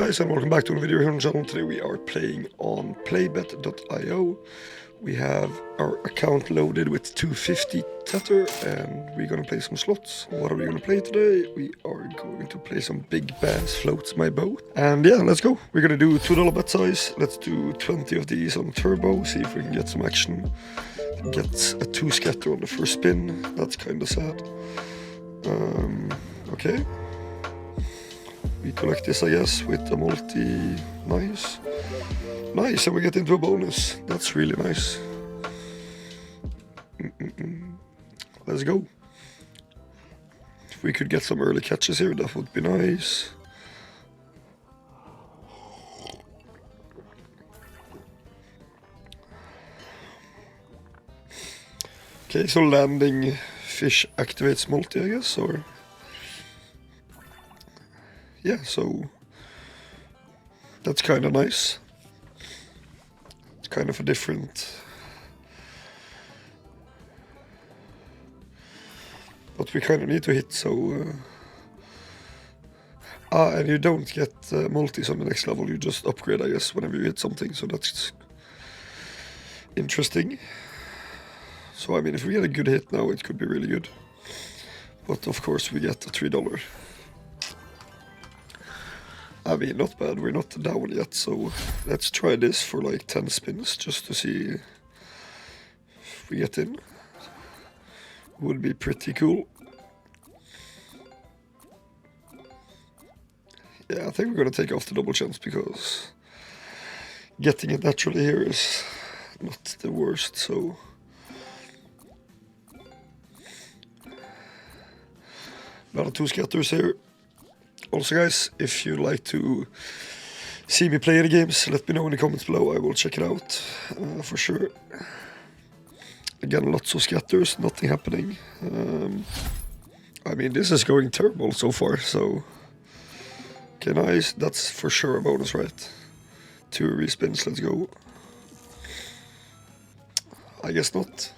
guys, and welcome back to the video here on the channel. Today we are playing on playbet.io. We have our account loaded with 250 tether and we're gonna play some slots. What are we gonna play today? We are going to play some Big Bass Floats My Boat. And yeah, let's go. We're gonna do $2 bet size. Let's do 20 of these on turbo, see if we can get some action. Get a 2 scatter on the first spin. That's kind of sad. Okay. We collect this, I guess, with a multi. Nice. Nice, and we get into a bonus. That's really nice. Let's go. If we could get some early catches here, that would be nice. Okay, so landing fish activates multi, I guess, or... Yeah, so that's kind of nice. It's kind of a different... But we kind of need to hit, so... and you don't get multis on the next level, you just upgrade, I guess, whenever you hit something, so that's interesting. So, I mean, if we get a good hit now, it could be really good. But, of course, we get a $3. I mean, not bad, we're not down yet, so let's try this for like 10 spins, just to see if we get in. Would be pretty cool. Yeah, I think we're gonna take off the double chance, because getting it naturally here is not the worst, so... A lot of 2 scatters here. Also, guys, if you'd like to see me play any games, let me know in the comments below. I will check it out for sure. Again, lots of scatters, nothing happening. I mean, this is going terrible so far, so... Okay, nice. That's for sure a bonus, right? 2 respins, let's go. I guess not.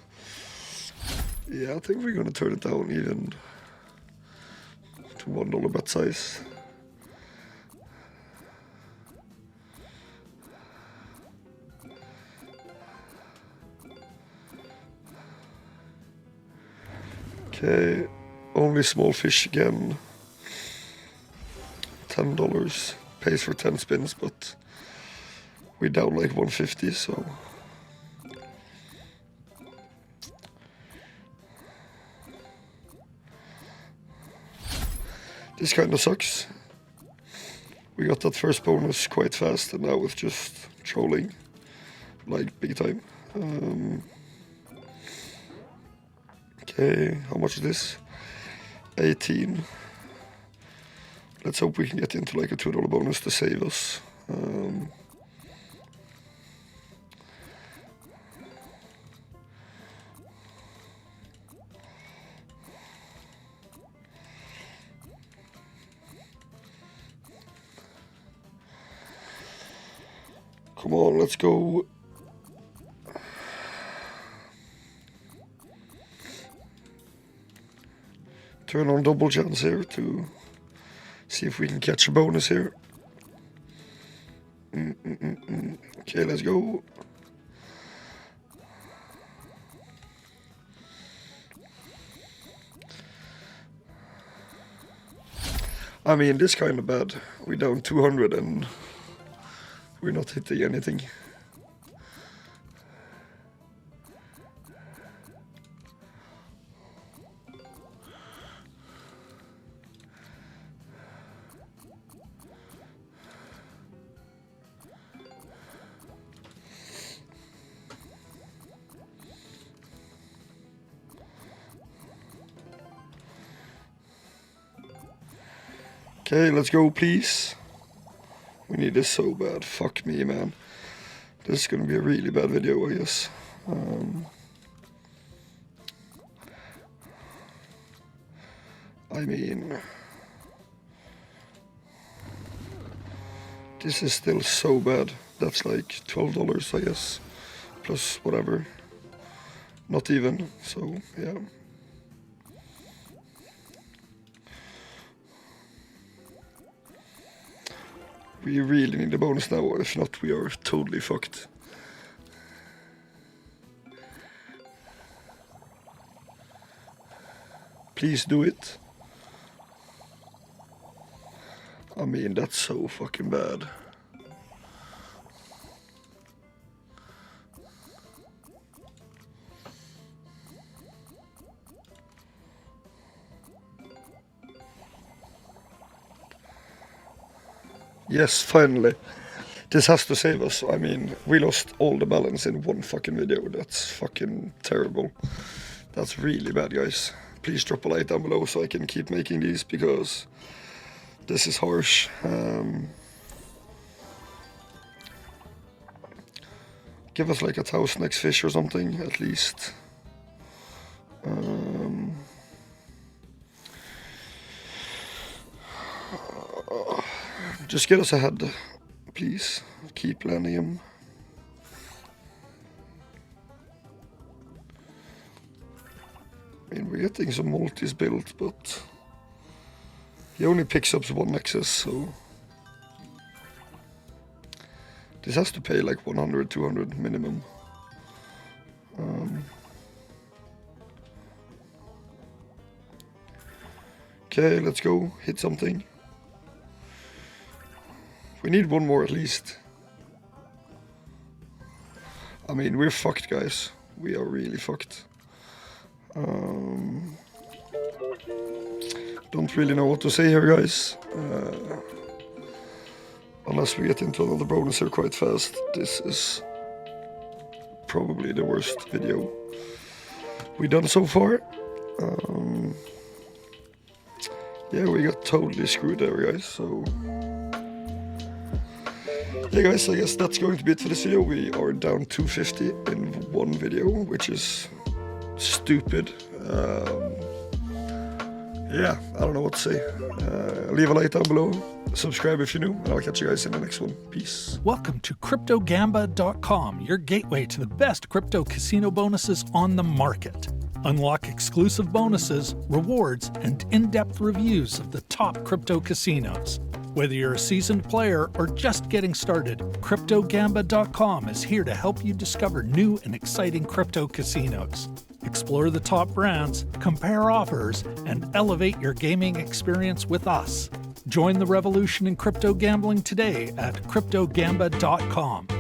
Yeah, I think we're gonna turn it down even... to $1 bet size. Okay, only small fish again. $10 pays for 10 spins, but we're down like 150, so... This kind of sucks. We got that first bonus quite fast, and now it's just trolling, like big time. Okay, how much is this? 18. Let's hope we can get into like a $2 bonus to save us. Come on, let's go. Turn on double chance here to see if we can catch a bonus here. Okay, let's go. I mean, this kind of bad. We're down 200 and we're not hitting anything. Okay, let's go, please. We need this so bad. Fuck me, man. This is gonna be a really bad video, I guess. I mean... This is still so bad. That's like $12, I guess. Plus whatever. Not even, so yeah. We really need a bonus now, if not we are totally fucked. Please do it. I mean, that's so fucking bad. Yes, finally. This has to save us. I mean, we lost all the balance in one fucking video. That's fucking terrible. That's really bad, guys. Please drop a like down below so I can keep making these, because this is harsh. Give us like 1,000x fish or something, at least. Just get us ahead, please. Keep landing him. I mean, we're getting some multis built, but he only picks up 1 access, so this has to pay like 100, 200 minimum. Okay, let's go. Hit something. We need 1 more at least. I mean, we're fucked, guys. We are really fucked. Don't really know what to say here, guys. Unless we get into another bonus here quite fast. This is probably the worst video we've done so far. Yeah, we got totally screwed there, guys, so... Yeah, guys, I guess that's going to be it for this video. We are down 250 in one video, which is stupid. Yeah, I don't know what to say. Leave a like down below, subscribe if you're new, and I'll catch you guys in the next one. Peace. Welcome to CryptoGamba.com, your gateway to the best crypto casino bonuses on the market. Unlock exclusive bonuses, rewards, and in-depth reviews of the top crypto casinos. Whether you're a seasoned player or just getting started, CryptoGamba.com is here to help you discover new and exciting crypto casinos. Explore the top brands, compare offers, and elevate your gaming experience with us. Join the revolution in crypto gambling today at CryptoGamba.com.